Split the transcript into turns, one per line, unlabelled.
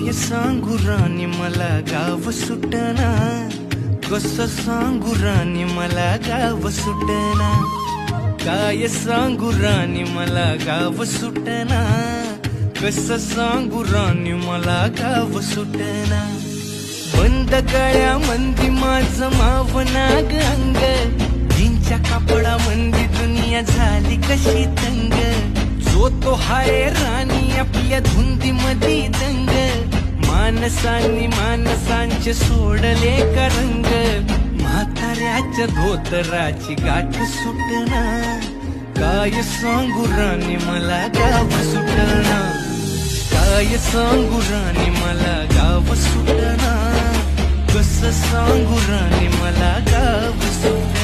काय सांगू राणी मला गाव सुटना, कसं सांगू राणी मला गाव सुटना, काय सांगू राणी मला गाव सुटना, कसं सांगू राणी मला गाव सुटना. बंद गळ्या मंदी माझं मावना अंग, जीनच्या कापडा मंदी दुनिया झाली कशी तंग. जो तो हाय राणी आपल्या धुंदी मधी दंग, माणसांनी माणसांचे सोडले का रंग. म्हाताऱ्याच्या धोतराची गाठ सुटना, काय सांगू राणी मला गाव सुटना, काय सांगू राणी मला गाव सुटना, कसं सांगू राणी मला गाव सुटना.